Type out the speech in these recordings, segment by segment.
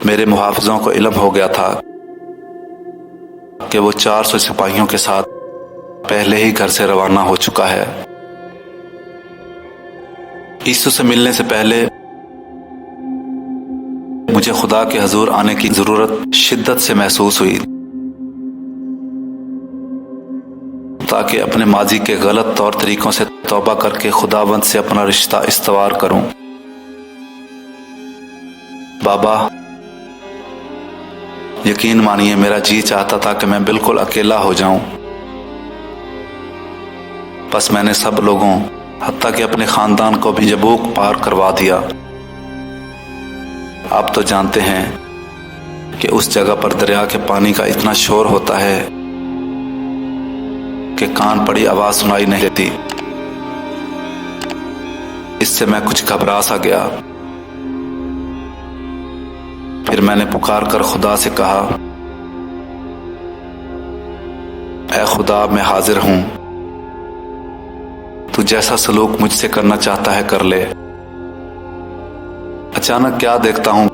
मेरे मुहाफिजों को इल्म हो गया था कि वो 400 सिपाहियों के साथ पहले ही घर से रवाना हो चुका है। यीशु से मिलने से पहले मुझे खुदा के हजूर आने की जरूरत शिद्दत से महसूस हुई, ताकि अपने माजी के गलत तौर तरीकों से तौबा करके खुदावंद से अपना रिश्ता इस्तवार करूं। बाबा, यकीन मानिए मेरा जी चाहता था कि मैं बिल्कुल अकेला हो जाऊं। बस मैंने सब लोगों, हत्ता कि अपने खानदान को भी यबूक पार करवा दिया। आप तो जानते हैं कि उस जगह पर दरिया के पानी का इतना शोर होता है कि कान पड़ी आवाज सुनाई नहीं देती। इससे मैं कुछ घबरा सा गया। फिर मैंने पुकार कर खुदा से कहा, ऐ खुदा, मैं हाजिर हूं, तू जैसा सलूक मुझसे करना चाहता है कर ले। अचानक क्या देखता हूं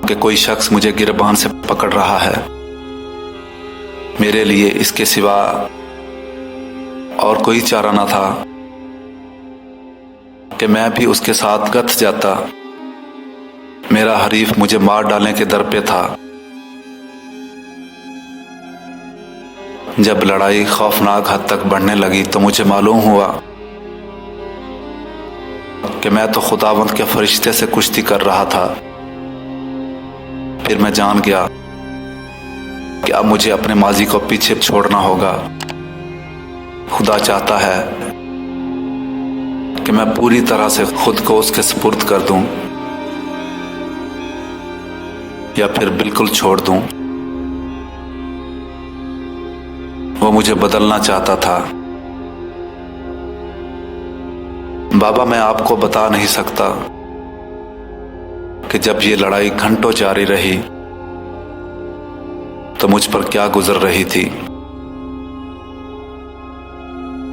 कि कोई शख्स मुझे गिरबान से पकड़ रहा है। मेरे लिए इसके सिवा और कोई चारा न था कि मैं भी उसके साथ गथ जाता। मेरा हरीफ मुझे मार डालने के दर पे था। जब लड़ाई खौफनाक हद तक बढ़ने लगी तो मुझे मालूम हुआ कि मैं तो खुदावंद के फरिश्ते से कुश्ती कर रहा था। फिर मैं जान गया कि अब मुझे अपने माजी को पीछे छोड़ना होगा। खुदा चाहता है कि मैं पूरी तरह से खुद को उसके सुपुर्द कर दूं या फिर बिल्कुल छोड़ दूं। वो मुझे बदलना चाहता था। बाबा, मैं आपको बता नहीं सकता कि जब ये लड़ाई घंटों जारी रही तो मुझ पर क्या गुजर रही थी।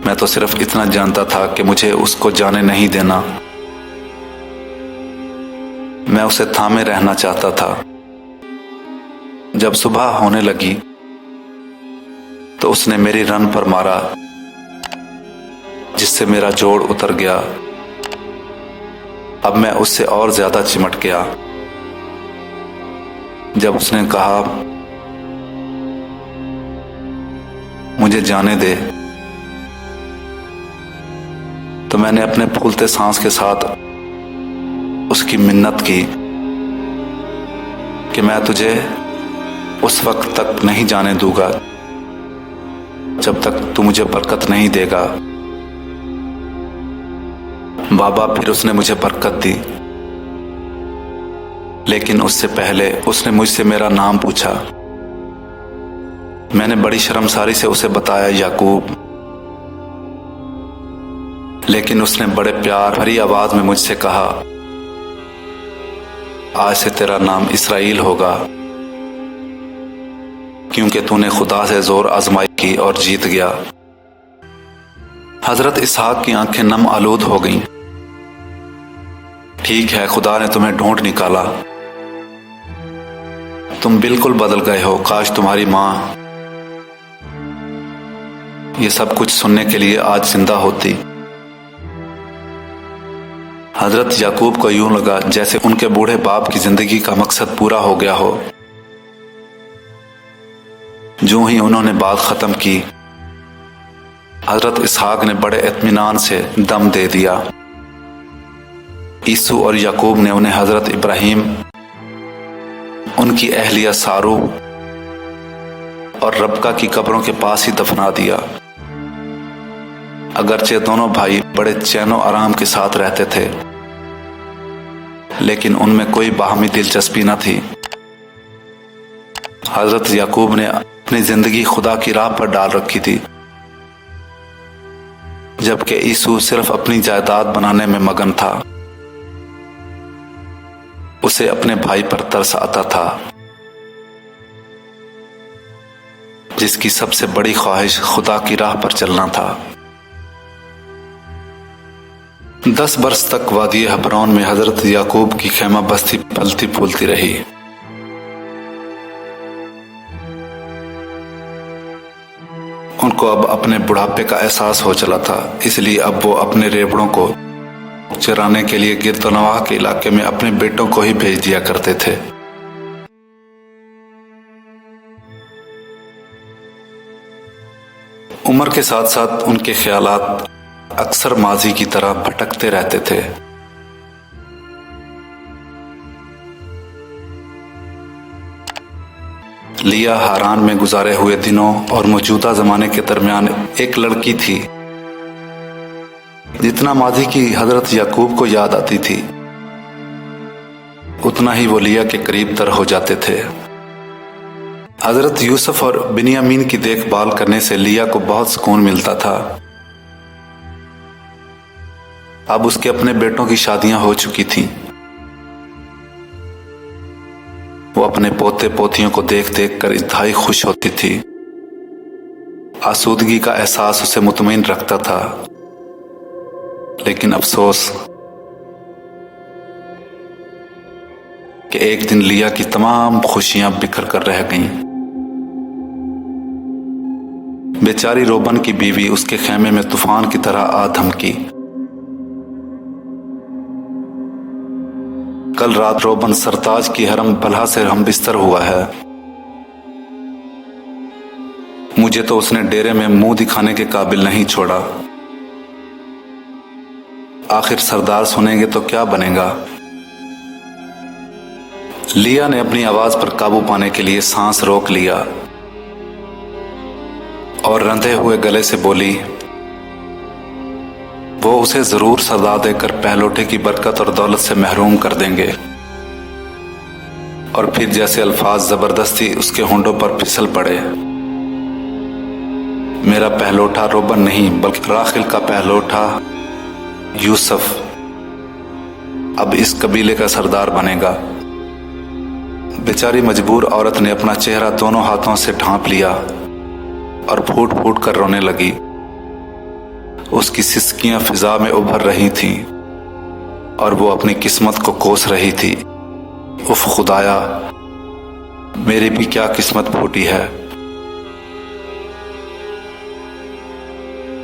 मैं तो सिर्फ इतना जानता था कि मुझे उसको जाने नहीं देना। मैं उसे थामे रहना चाहता था। जब सुबह होने लगी तो उसने मेरी रन पर मारा, जिससे मेरा जोड़ उतर गया। अब मैं उससे और ज्यादा चिमट गया। जब उसने कहा, मुझे जाने दे, तो मैंने अपने फूलते सांस के साथ उसकी मिन्नत की कि मैं तुझे उस वक्त तक नहीं जाने दूंगा जब तक तू मुझे बरकत नहीं देगा। बाबा, फिर उसने मुझे बरकत दी, लेकिन उससे पहले उसने मुझसे मेरा नाम पूछा। मैंने बड़ी शर्मसारी से उसे बताया, याकूब। लेकिन उसने बड़े प्यार भरी आवाज में मुझसे कहा, आज से तेरा नाम इसराइल होगा, क्योंकि तूने खुदा से जोर आजमाई की और जीत गया। हजरत इसहाक की आंखें नम आलूद हो गईं। ठीक है, खुदा ने तुम्हें ढूंढ निकाला। तुम बिल्कुल बदल गए हो। काश तुम्हारी मां ये सब कुछ सुनने के लिए आज जिंदा होती। हजरत याकूब को यूं लगा जैसे उनके बूढ़े बाप की जिंदगी का मकसद पूरा हो गया हो। जो ही उन्होंने बात खत्म की, हजरत इसहाक ने बड़े इत्मीनान से दम दे दिया। यीशु और याकूब ने उन्हें हजरत इब्राहिम, उनकी अहलिया सारू और रबका की कब्रों के पास ही दफना दिया। अगरचे दोनों भाई बड़े चैनो आराम के साथ रहते थे, लेकिन उनमें कोई बाहमी दिलचस्पी न थी। हजरत याकूब ने अपनी जिंदगी खुदा की राह पर डाल रखी थी, जबकि यीशु सिर्फ अपनी जायदाद बनाने में मगन था। उसे अपने भाई पर तरस आता था, जिसकी सबसे बड़ी ख्वाहिश खुदा की राह पर चलना था। 10 बरस तक वादी हबरौन में हजरत याकूब की खैमा बस्ती फलती फूलती रही। उनको अब अपने बुढ़ापे का एहसास हो चला था, इसलिए अब वो अपने रेवड़ों को चराने के लिए गिरदनवाह के इलाके में अपने बेटों को ही भेज दिया करते थे। उम्र के साथ साथ उनके ख्यालात अक्सर माजी की तरह भटकते रहते थे। लिया हारान में गुजारे हुए दिनों और मौजूदा जमाने के दरमियान एक लड़की थी। जितना माजी की हजरत याकूब को याद आती थी, उतना ही वो लिया के करीब तर हो जाते थे। हजरत यूसुफ और बिन्यामीन की देखभाल करने से लिया को बहुत सुकून मिलता था। अब उसके अपने बेटों की शादियां हो चुकी थीं। वो अपने पोते पोतियों को देख देख कर इंतहाई खुश होती थी। आसूदगी का एहसास उसे मुतमईन रखता था। लेकिन अफसोस कि एक दिन लिया की तमाम खुशियां बिखर कर रह गईं। बेचारी रोबन की बीवी उसके खेमे में तूफान की तरह आ धमकी। कल रात रोबन सरताज की हरम बलहा से हम बिस्तर हुआ है। मुझे तो उसने डेरे में मुंह दिखाने के काबिल नहीं छोड़ा। आखिर सरदार सुनेंगे तो क्या बनेगा। लिया ने अपनी आवाज पर काबू पाने के लिए सांस रोक लिया और रंधे हुए गले से बोली, वो उसे जरूर सजा देकर पहलोठे की बरकत और दौलत से महरूम कर देंगे। और फिर जैसे अल्फाज जबरदस्ती उसके होंठों पर फिसल पड़े। मेरा पहलोठा रोबन नहीं बल्कि राखिल का पहलोठा यूसुफ अब इस कबीले का सरदार बनेगा। बेचारी मजबूर औरत ने अपना चेहरा दोनों हाथों से ढांप लिया और फूट फूट कर रोने लगी। उसकी सिसकियां फिजा में उभर रही थीं और वो अपनी किस्मत को कोस रही थी। उफ खुदाया, मेरी भी क्या किस्मत फूटी है।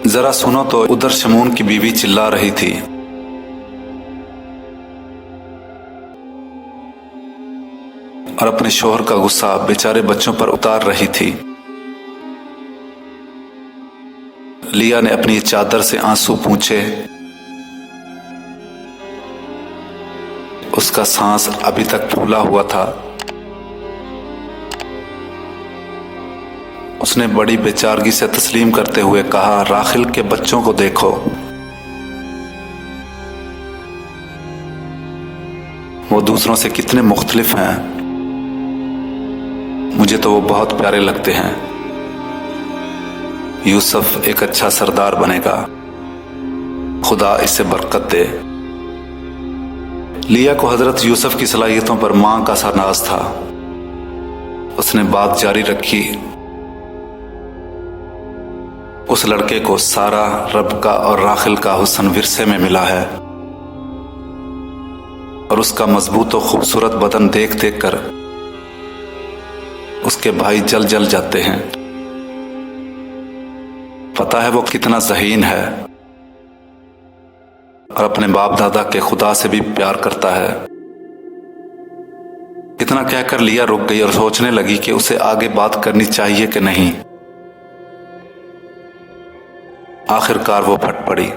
जरा सुनो तो, उधर शमून की बीवी चिल्ला रही थी। और अपने शोहर का गुस्सा बेचारे बच्चों पर उतार रही थी। लिया ने अपनी चादर से आंसू पूंछे। उसका सांस अभी तक फूला हुआ था। उसने बड़ी बेचारगी से तस्लीम करते हुए कहा, राखिल के बच्चों को देखो। वो दूसरों से कितने मुख्तलिफ हैं। मुझे तो वो बहुत प्यारे लगते हैं। यूसुफ एक अच्छा सरदार बनेगा, खुदा इसे बरकत दे। लिया को हजरत यूसुफ की सलाहियतों पर मां का सा नाज था। उसने बात जारी रखी, उस लड़के को सारा, रबका और राखिल का हुस्न विरसे में मिला है और उसका मजबूत और खूबसूरत बदन देख देख कर उसके भाई जल जल जाते हैं। पता है वो कितना ज़हीन है और अपने बाप दादा के खुदा से भी प्यार करता है। इतना कहकर लिया रुक गई और सोचने लगी कि उसे आगे बात करनी चाहिए कि नहीं। आखिरकार वो फट पड़ी।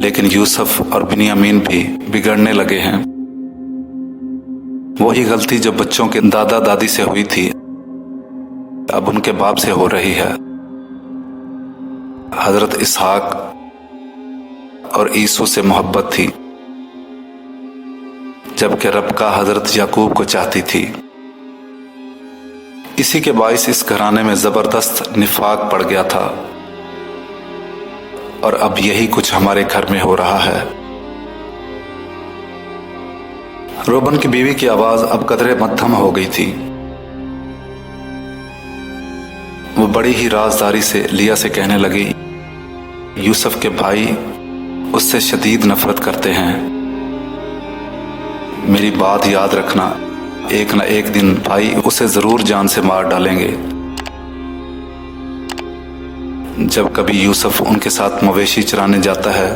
लेकिन यूसुफ और बिन्यामीन भी बिगड़ने लगे हैं। वही गलती जो बच्चों के दादा दादी से हुई थी अब उनके बाप से हो रही है। हजरत इसहाक और ईसू से मोहब्बत थी, जबकि रबका हजरत याकूब को चाहती थी। इसी के बाइस इस घराने में जबरदस्त निफाक पड़ गया था और अब यही कुछ हमारे घर में हो रहा है। रोबन की बीवी की आवाज अब कदरे मध्यम हो गई थी। वो बड़ी ही राजदारी से लिया से कहने लगी, यूसुफ के भाई उससे शदीद नफरत करते हैं। मेरी बात याद रखना, एक न एक दिन भाई उसे जरूर जान से मार डालेंगे। जब कभी यूसुफ उनके साथ मवेशी चराने जाता है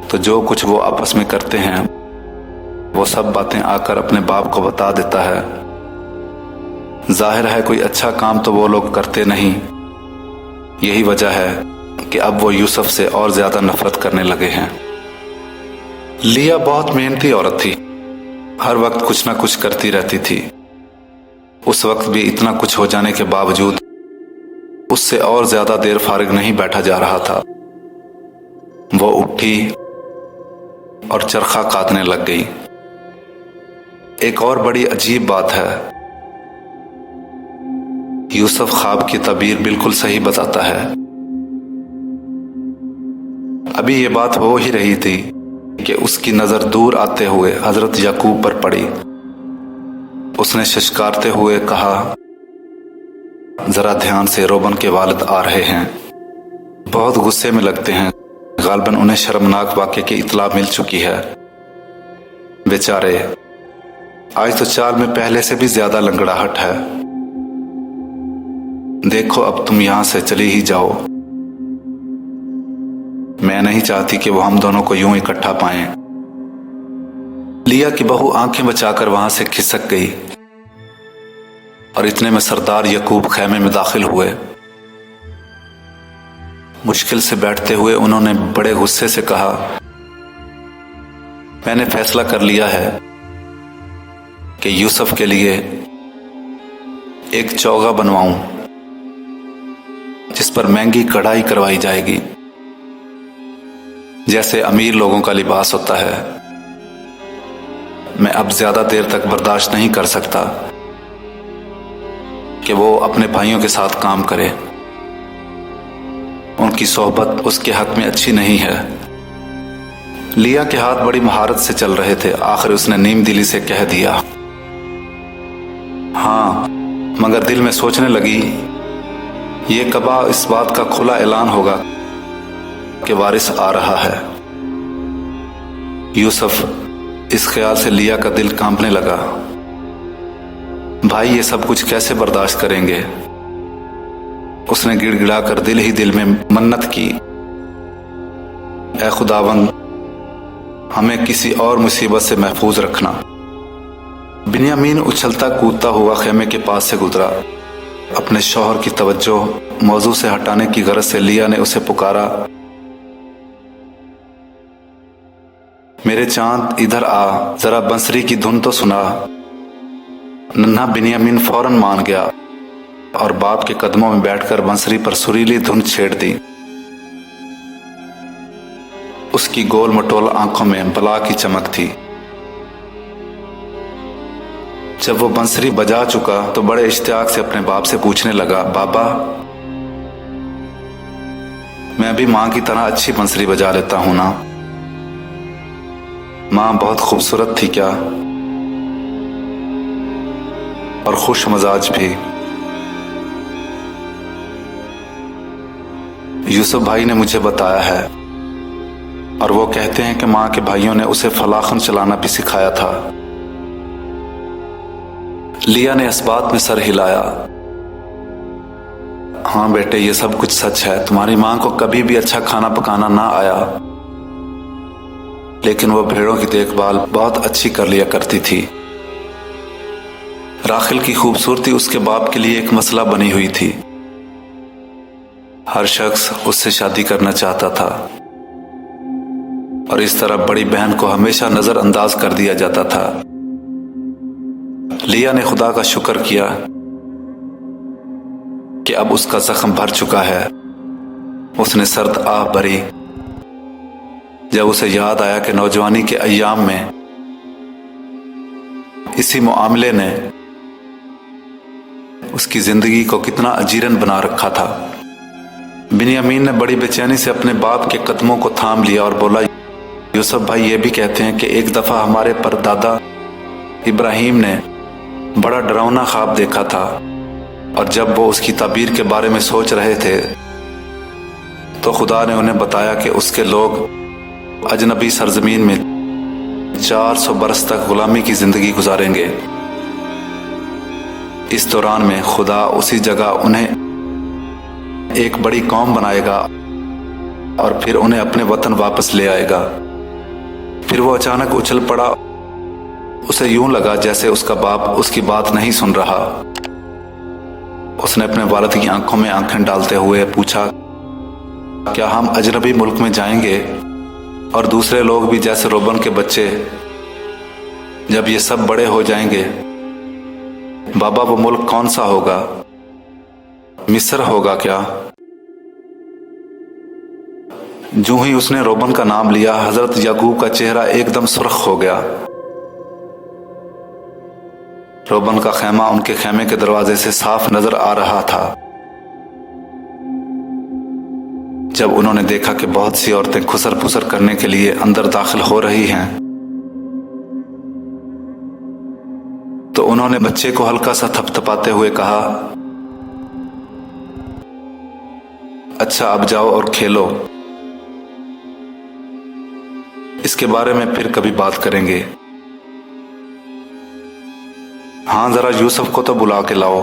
तो जो कुछ वो आपस में करते हैं वो सब बातें आकर अपने बाप को बता देता है। जाहिर है कोई अच्छा काम तो वो लोग करते नहीं। यही वजह है कि अब वो यूसुफ से और ज्यादा नफरत करने लगे हैं। लिया बहुत मेहनती औरत थी, हर वक्त कुछ ना कुछ करती रहती थी। उस वक्त भी इतना कुछ हो जाने के बावजूद उससे और ज्यादा देर फारिग नहीं बैठा जा रहा था। वो उठी और चरखा काटने लग गई। एक और बड़ी अजीब बात है, यूसुफ ख्वाब की तबीर बिल्कुल सही बताता है। अभी ये बात हो ही रही थी कि उसकी नजर दूर आते हुए हजरत याकूब पर पड़ी। उसने शिशकारते हुए कहा, जरा ध्यान से, रोबन के वालिद आ रहे हैं। बहुत गुस्से में लगते हैं, गालबन उन्हें शर्मनाक वाक़े की इत्तला मिल चुकी है। बेचारे, आज तो चाल में पहले से भी ज्यादा लंगड़ाहट है। देखो अब तुम यहां से चली ही जाओ। मैं नहीं चाहती कि वो हम दोनों को यूं इकट्ठा पाएं। लिया की बहू आंखें बचाकर वहां से खिसक गई और इतने में सरदार याकूब खैमे में दाखिल हुए। मुश्किल से बैठते हुए उन्होंने बड़े गुस्से से कहा, मैंने फैसला कर लिया है कि यूसुफ के लिए एक चौगा बनवाऊं जिस पर महंगी कढ़ाई करवाई जाएगी, जैसे अमीर लोगों का लिबास होता है। मैं अब ज्यादा देर तक बर्दाश्त नहीं कर सकता कि वो अपने भाइयों के साथ काम करे। उनकी सोहबत उसके हक में अच्छी नहीं है। लिया के हाथ बड़ी महारत से चल रहे थे। आखिर उसने नीम दिली से कह दिया, हाँ, मगर दिल में सोचने लगी, ये कबा इस बात का खुला ऐलान होगा कि वारिस आ रहा है। यूसुफ इस ख्याल से लिया का दिल कांपने लगा। भाई ये सब कुछ कैसे बर्दाश्त करेंगे। उसने गिड़गिड़ाकर दिल ही दिल में मन्नत की, ऐ खुदावंद, हमें किसी और मुसीबत से महफूज रखना। बिन्यामीन उछलता कूदता हुआ खेमे के पास से गुजरा। अपने शौहर की तवज्जो मौजू से हटाने की गरज से लिया ने उसे पुकारा, मेरे चांद इधर आ, जरा बंसरी की धुन तो सुना। नन्हा बिन्यामीन फौरन मान गया और बाप के कदमों में बैठकर बंसरी पर सुरीली धुन छेड़ दी। उसकी गोल मटोल आंखों में बला की चमक थी। जब वो बंसरी बजा चुका तो बड़े इश्तियाक से अपने बाप से पूछने लगा, बाबा, मैं भी मां की तरह अच्छी बंसरी बजा लेता हूं ना? मां बहुत खूबसूरत थी क्या, और खुश मजाज भी। यूसुफ भाई ने मुझे बताया है और वो कहते हैं कि मां के भाइयों ने उसे फलाखन चलाना भी सिखाया था। लिया ने इस बात में सर हिलाया, हाँ बेटे, ये सब कुछ सच है। तुम्हारी मां को कभी भी अच्छा खाना पकाना ना आया, लेकिन वो भेड़ों की देखभाल बहुत अच्छी कर लिया करती थी। राखिल की खूबसूरती उसके बाप के लिए एक मसला बनी हुई थी। हर शख्स उससे शादी करना चाहता था और इस तरह बड़ी बहन को हमेशा नजरअंदाज कर दिया जाता था। लिया ने खुदा का शुक्र किया कि अब उसका जख्म भर चुका है। उसने सर्द आह भरी जब उसे याद आया कि नौजवानी के अय्याम में इसी मुआमले ने उसकी जिंदगी को कितना अजीरन बना रखा था। बिन्यामीन ने बड़ी बेचैनी से अपने बाप के कदमों को थाम लिया और बोला, यूसुफ भाई ये भी कहते हैं कि एक दफा हमारे परदादा इब्राहिम ने बड़ा डरावना ख्वाब देखा था और जब वो उसकी ताबीर के बारे में सोच रहे थे तो खुदा ने उन्हें बताया कि उसके लोग अजनबी सरजमीन में 400 बरस तक गुलामी की जिंदगी गुजारेंगे। इस दौरान में खुदा उसी जगह उन्हें एक बड़ी कौम बनाएगा और फिर उन्हें अपने वतन वापस ले आएगा। फिर वो अचानक उछल पड़ा। उसे यूं लगा जैसे उसका बाप उसकी बात नहीं सुन रहा। उसने अपने वालिद की आंखों में आंखें डालते हुए पूछा, क्या हम अजनबी मुल्क में जाएंगे और दूसरे लोग भी जैसे रोबन के बच्चे जब ये सब बड़े हो जाएंगे? बाबा, वो मुल्क कौन सा होगा? मिस्र होगा क्या? जो ही उसने रोबन का नाम लिया, हजरत याकूब का चेहरा एकदम सुर्ख हो गया। रोबन का खेमा उनके खेमे के दरवाजे से साफ नजर आ रहा था। जब उन्होंने देखा कि बहुत सी औरतें खुसर फुसर करने के लिए अंदर दाखिल हो रही हैं, तो उन्होंने बच्चे को हल्का सा थपथपाते हुए कहा, अच्छा अब जाओ और खेलो, इसके बारे में फिर कभी बात करेंगे। हाँ, जरा यूसुफ को तो बुला के लाओ।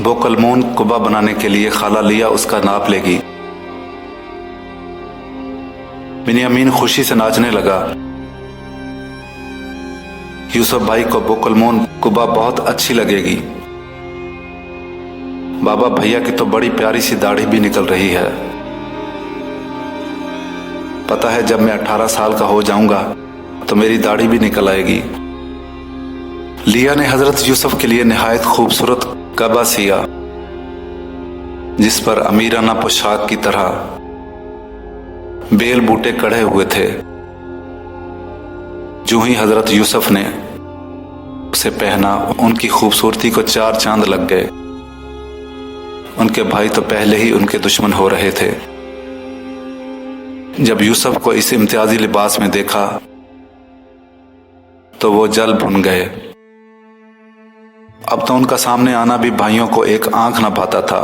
वो कलमून कुबा बनाने के लिए खाला लिया उसका नाप लेगी। बिन्यामीन खुशी से नाचने लगा। यूसुफ भाई को वो कलमून कुबा बहुत अच्छी लगेगी। बाबा, भैया की तो बड़ी प्यारी सी दाढ़ी भी निकल रही है। पता है, जब मैं 18 साल का हो जाऊंगा तो मेरी दाढ़ी भी निकल आएगी। लिया ने हजरत यूसुफ के लिए निहायत खूबसूरत कबा सिया, जिस पर अमीराना पोशाक की तरह बेल बूटे कढ़े हुए थे। जो ही हजरत यूसुफ ने उसे पहना, उनकी खूबसूरती को 4 चांद लग गए। उनके भाई तो पहले ही उनके दुश्मन हो रहे थे। जब यूसुफ को इस इम्तियाजी लिबास में देखा तो वो जल भुन गए। अब तो उनका सामने आना भी भाइयों को एक आंख न भाता था।